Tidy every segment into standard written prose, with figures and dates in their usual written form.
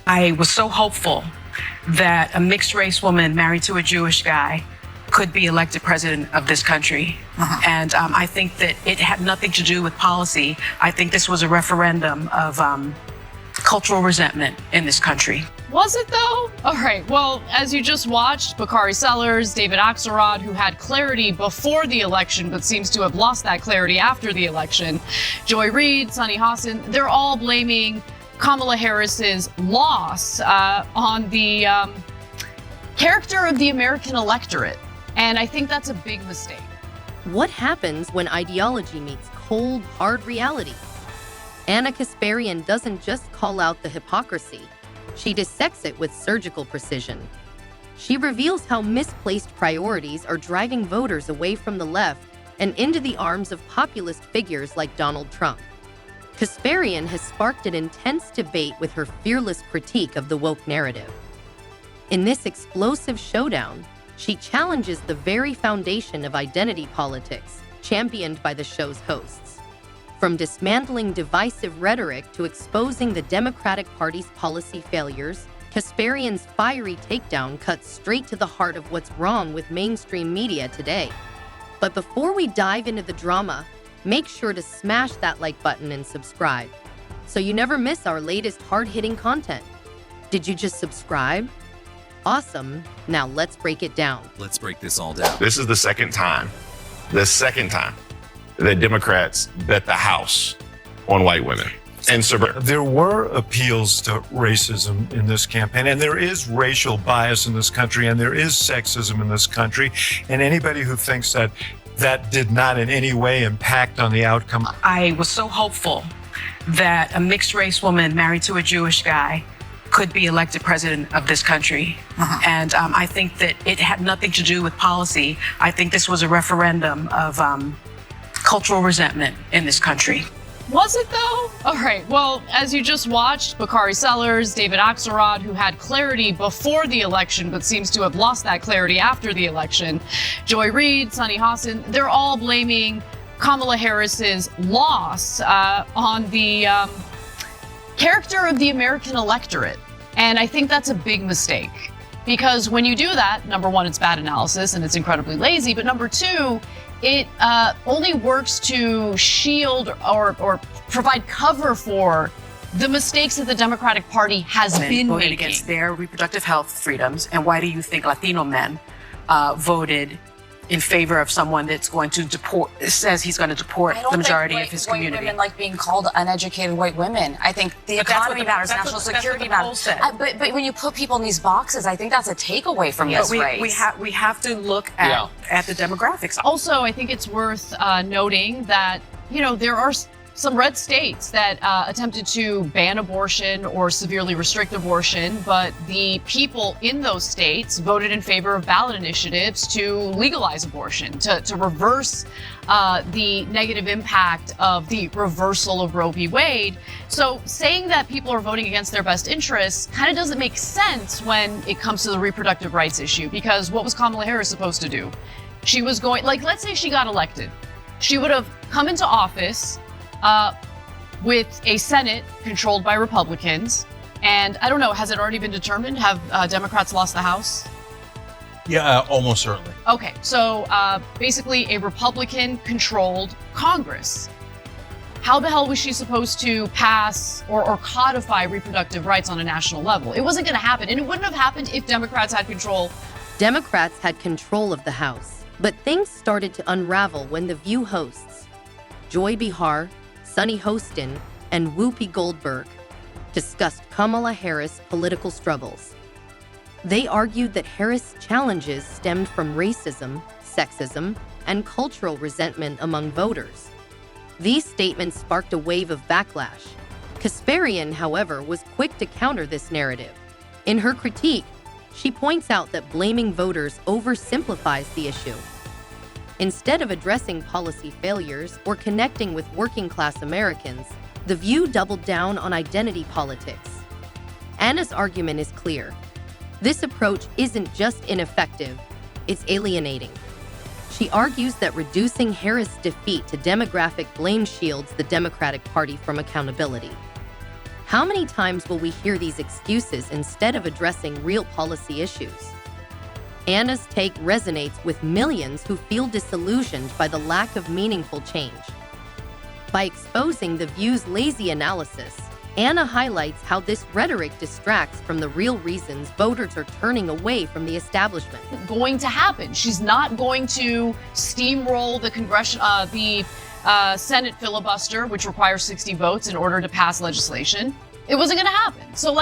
I was so hopeful that a mixed race woman married to a Jewish guy could be elected president of this country. And I think that it had nothing to do with policy. I think this was a referendum of cultural resentment in this country. Was it though? All right, well, as you just watched, Bakari Sellers, David Axelrod, who had clarity before the election but seems to have lost that clarity after the election, Joy Reid, Sunny Hostin, they're all blaming Kamala Harris's loss on the character of the American electorate. And I think that's a big mistake. What happens when ideology meets cold, hard reality? Anna Kasparian doesn't just call out the hypocrisy, she dissects it with surgical precision. She reveals how misplaced priorities are driving voters away from the left and into the arms of populist figures like Donald Trump. Kasparian has sparked an intense debate with her fearless critique of the woke narrative. In this explosive showdown, she challenges the very foundation of identity politics, championed by the show's hosts. From dismantling divisive rhetoric to exposing the Democratic Party's policy failures, Kasparian's fiery takedown cuts straight to the heart of what's wrong with mainstream media today. But before we dive into the drama, make sure to smash that like button and subscribe, so you never miss our latest hard-hitting content. Did you just subscribe? Awesome. Now let's break it down. Let's break this all down. This is the second time that Democrats bet the House on white women. And there were appeals to racism in this campaign, and there is racial bias in this country, and there is sexism in this country. And anybody who thinks that that did not in any way impact on the outcome. I was so hopeful that a mixed race woman married to a Jewish guy could be elected president of this country. And I think that it had nothing to do with policy. I think this was a referendum of cultural resentment in this country. Was it though? All right, well, as you just watched, Bakari Sellers, David Axelrod, who had clarity before the election but seems to have lost that clarity after the election, Joy Reid, Sunny Hostin, they're all blaming Kamala Harris's loss on the character of the American electorate. And I think that's a big mistake. Because when you do that, number one, it's bad analysis and it's incredibly lazy, but number two, it only works to shield or provide cover for the mistakes that the Democratic Party has been voted making against their reproductive health freedoms. And why do you think Latino men voted in favor of someone that's going to deport, says he's going to deport the majority of his community? White women like being called uneducated white women. I think the economy matters, national security matters. But when you put people in these boxes, I think that's a takeaway from this race. We have to look at the demographics. Also, I think it's worth noting that, you know, there are some red states that attempted to ban abortion or severely restrict abortion, but the people in those states voted in favor of ballot initiatives to legalize abortion, to reverse the negative impact of the reversal of Roe v. Wade. So saying that people are voting against their best interests kind of doesn't make sense when it comes to the reproductive rights issue, because what was Kamala Harris supposed to do? She was going, like, let's say she got elected. She would have come into office with a Senate controlled by Republicans. And I don't know, has it already been determined? Have Democrats lost the House? Yeah, almost certainly. Okay, so basically a Republican-controlled Congress. How the hell was she supposed to pass or codify reproductive rights on a national level? It wasn't going to happen, and it wouldn't have happened if Democrats had control. Democrats had control of the House, but things started to unravel when The View hosts Joy Behar, Sunny Hostin, and Whoopi Goldberg discussed Kamala Harris' political struggles. They argued that Harris' challenges stemmed from racism, sexism, and cultural resentment among voters. These statements sparked a wave of backlash. Kasparian, however, was quick to counter this narrative. In her critique, she points out that blaming voters oversimplifies the issue. Instead of addressing policy failures or connecting with working-class Americans, The View doubled down on identity politics. Anna's argument is clear. This approach isn't just ineffective, it's alienating. She argues that reducing Harris' defeat to demographic blame shields the Democratic Party from accountability. How many times will we hear these excuses instead of addressing real policy issues? Anna's take resonates with millions who feel disillusioned by the lack of meaningful change. By exposing The View's lazy analysis, Anna highlights how this rhetoric distracts from the real reasons voters are turning away from the establishment. Going to happen. She's not going to steamroll the Senate filibuster, which requires 60 votes in order to pass legislation. It wasn't going to happen. So,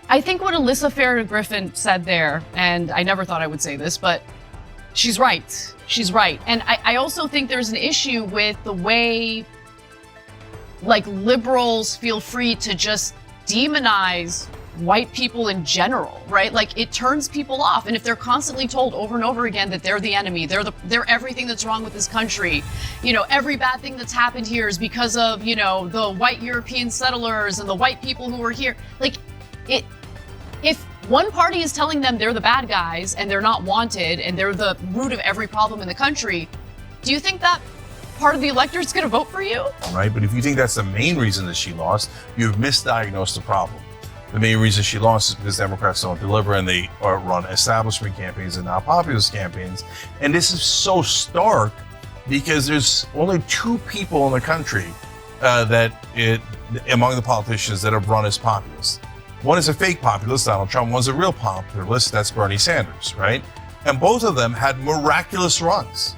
I think what Alyssa Farah Griffin said there, and I never thought I would say this, but she's right. She's right. And I also think there's an issue with the way, liberals feel free to just demonize white people in general, right? It turns people off. And if they're constantly told over and over again that they're the enemy, they're everything that's wrong with this country, every bad thing that's happened here is because of, the white European settlers and the white people who were here. If one party is telling them they're the bad guys and they're not wanted and they're the root of every problem in the country, do you think that part of the electorate's going to vote for you? Right, but if you think that's the main reason that she lost, you've misdiagnosed the problem. The main reason she lost is because Democrats don't deliver and they run establishment campaigns and not populist campaigns. And this is so stark because there's only two people in the country among the politicians that have run as populists. One is a fake populist, Donald Trump. One's a real populist, that's Bernie Sanders, right? And both of them had miraculous runs.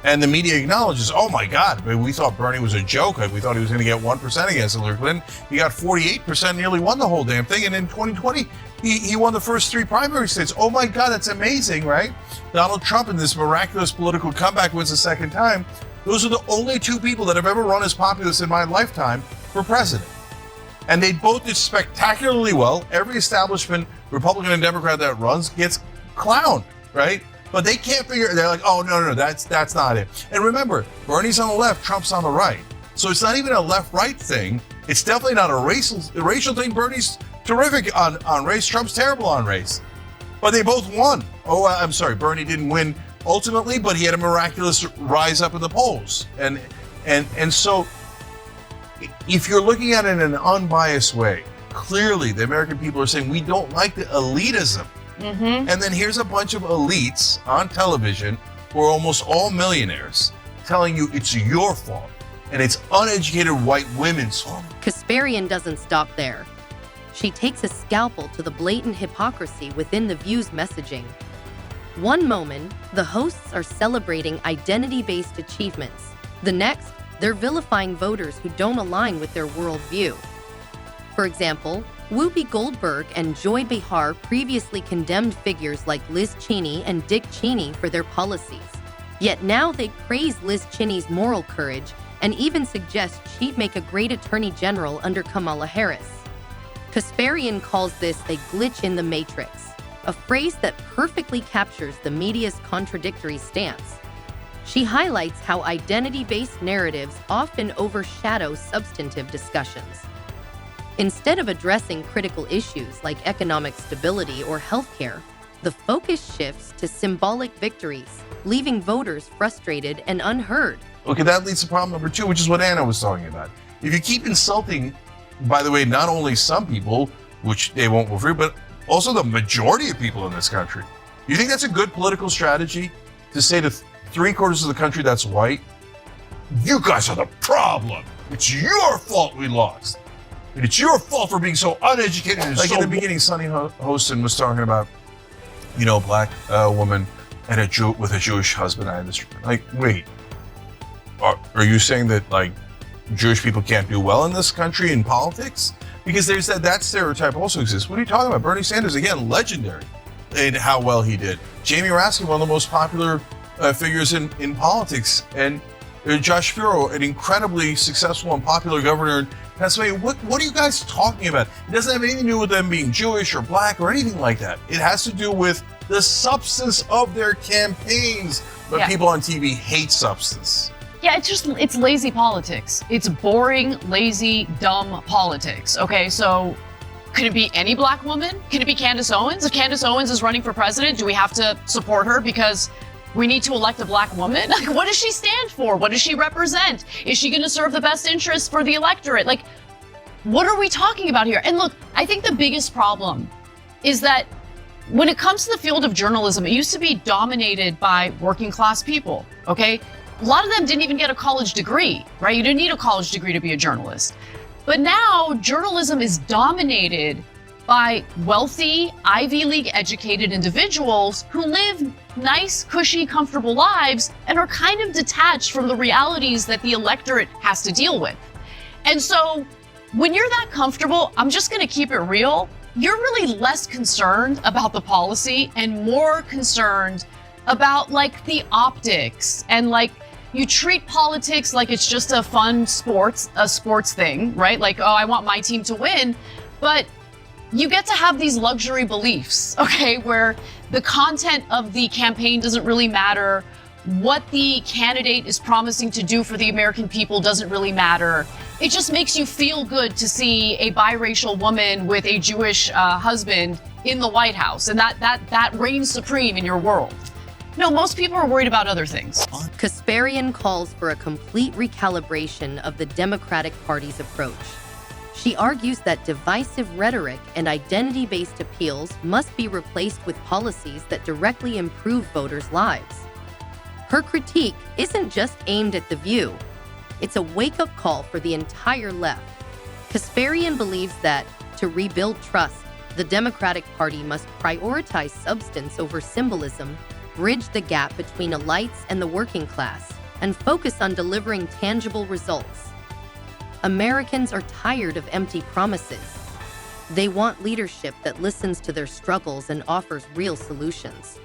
And the media acknowledges, oh my God, we thought Bernie was a joke. We thought he was going to get 1% against Hillary Clinton. He got 48%, nearly won the whole damn thing. And in 2020, he won the first 3 primary states. Oh my God, that's amazing, right? Donald Trump in this miraculous political comeback wins a second time. Those are the only 2 people that have ever run as populists in my lifetime for president. And they both did spectacularly well. Every establishment, Republican and Democrat that runs gets clowned, right? But they can't figure, they're like, oh, no, that's not it. And remember, Bernie's on the left, Trump's on the right. So it's not even a left-right thing. It's definitely not a racial thing. Bernie's terrific on race, Trump's terrible on race. But they both won. Oh, I'm sorry, Bernie didn't win ultimately, but he had a miraculous rise up in the polls. And so if you're looking at it in an unbiased way, clearly the American people are saying we don't like the elitism. Mm-hmm. And then here's a bunch of elites on television who are almost all millionaires telling you it's your fault and it's uneducated white women's fault. Kasparian doesn't stop there. She takes a scalpel to the blatant hypocrisy within The View's messaging. One moment, the hosts are celebrating identity-based achievements. The next, they're vilifying voters who don't align with their worldview. For example, Whoopi Goldberg and Joy Behar previously condemned figures like Liz Cheney and Dick Cheney for their policies. Yet now they praise Liz Cheney's moral courage and even suggest she'd make a great attorney general under Kamala Harris. Kasparian calls this a glitch in the matrix, a phrase that perfectly captures the media's contradictory stance. She highlights how identity-based narratives often overshadow substantive discussions. Instead of addressing critical issues like economic stability or healthcare, the focus shifts to symbolic victories, leaving voters frustrated and unheard. Okay, that leads to problem number 2, which is what Anna was talking about. If you keep insulting, by the way, not only some people, which they won't go through, but also the majority of people in this country, you think that's a good political strategy to say to 3/4 of the country that's white, you guys are the problem. It's your fault we lost. And it's your fault for being so uneducated. And like in the beginning, Sonny Hostin was talking about, black woman and with a Jewish husband. I understand. Like, wait, are you saying that Jewish people can't do well in this country in politics? Because there's that stereotype also exists. What are you talking about? Bernie Sanders, again, legendary in how well he did. Jamie Raskin, one of the most popular figures in politics, and Josh Shapiro, an incredibly successful and popular governor in Pennsylvania. What are you guys talking about? It doesn't have anything to do with them being Jewish or black or anything like that. It has to do with the substance of their campaigns. But people on TV hate substance. Yeah, it's lazy politics. It's boring, lazy, dumb politics. Okay, so could it be any black woman? Could it be Candace Owens? If Candace Owens is running for president, do we have to support her because we need to elect a black woman? Like, what does she stand for? What does she represent? Is she going to serve the best interests for the electorate? Like, what are we talking about here? And look, I think the biggest problem is that when it comes to the field of journalism, it used to be dominated by working class people, okay? A lot of them didn't even get a college degree, right? You didn't need a college degree to be a journalist. But now journalism is dominated by wealthy, Ivy League educated individuals who live nice, cushy, comfortable lives and are kind of detached from the realities that the electorate has to deal with. And so when you're that comfortable, I'm just going to keep it real, you're really less concerned about the policy and more concerned about like the optics, and like you treat politics like it's just a fun sports thing, right? Like, oh, I want my team to win. But you get to have these luxury beliefs, okay, where the content of the campaign doesn't really matter. What the candidate is promising to do for the American people doesn't really matter. It just makes you feel good to see a biracial woman with a Jewish husband in the White House, and that reigns supreme in your world. No, most people are worried about other things. Kasparian calls for a complete recalibration of the Democratic Party's approach. She argues that divisive rhetoric and identity-based appeals must be replaced with policies that directly improve voters' lives. Her critique isn't just aimed at The View. It's a wake-up call for the entire left. Kasparian believes that, to rebuild trust, the Democratic Party must prioritize substance over symbolism, bridge the gap between elites and the working class, and focus on delivering tangible results. Americans are tired of empty promises. They want leadership that listens to their struggles and offers real solutions.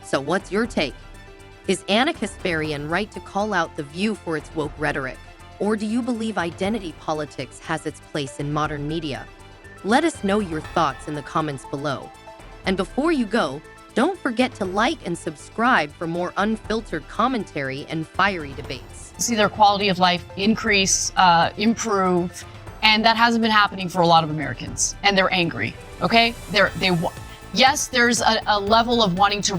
So what's your take? Is Anna Kasparian right to call out The View for its woke rhetoric? Or do you believe identity politics has its place in modern media? Let us know your thoughts in the comments below. And before you go, don't forget to like and subscribe for more unfiltered commentary and fiery debates. See their quality of life increase, improve, and that hasn't been happening for a lot of Americans, and they're angry, okay? Yes, there's a level of wanting to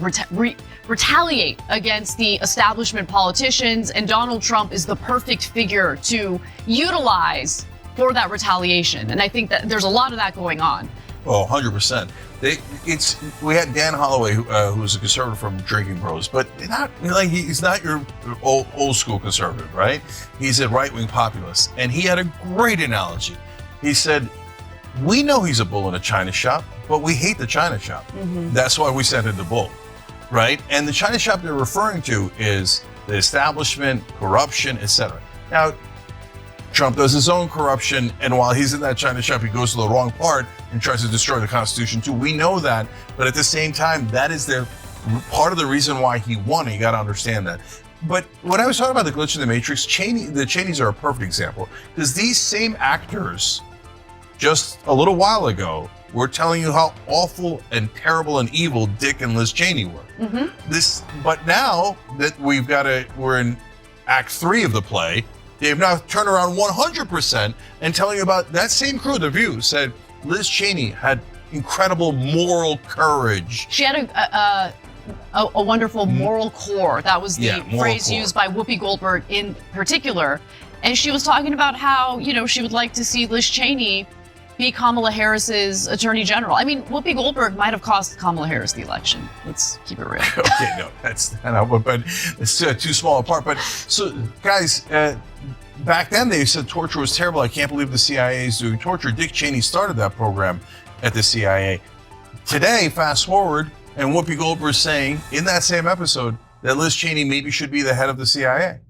retaliate against the establishment politicians, and Donald Trump is the perfect figure to utilize for that retaliation, and I think that there's a lot of that going on. Oh, 100%. We had Dan Holloway, who's a conservative from Drinking Bros, but he's not your old school conservative, right? He's a right-wing populist, and he had a great analogy. He said, "We know he's a bull in a china shop, but we hate the china shop. That's why we sent in the bull," right? And the china shop they're referring to is the establishment, corruption, etc. Now, Trump does his own corruption, and while he's in that china shop, he goes to the wrong part and tries to destroy the Constitution too. We know that, but at the same time, that is part of the reason why he won. You got to understand that. But when I was talking about the glitch in the Matrix, the Cheneys are a perfect example, because these same actors, just a little while ago, were telling you how awful and terrible and evil Dick and Liz Cheney were. But now that we're in Act 3 of the play, they've now turned around 100% and telling you about that same crew. The View said Liz Cheney had incredible moral courage. She had a wonderful moral core. That was the phrase used by Whoopi Goldberg in particular. And she was talking about how, she would like to see Liz Cheney be Kamala Harris's attorney general. I mean, Whoopi Goldberg might have cost Kamala Harris the election. Let's keep it real. Okay, no, but it's too small a part. But so, guys, back then they said torture was terrible. I can't believe the CIA is doing torture. Dick Cheney started that program at the CIA. Today, fast forward, and Whoopi Goldberg saying in that same episode that Liz Cheney maybe should be the head of the CIA.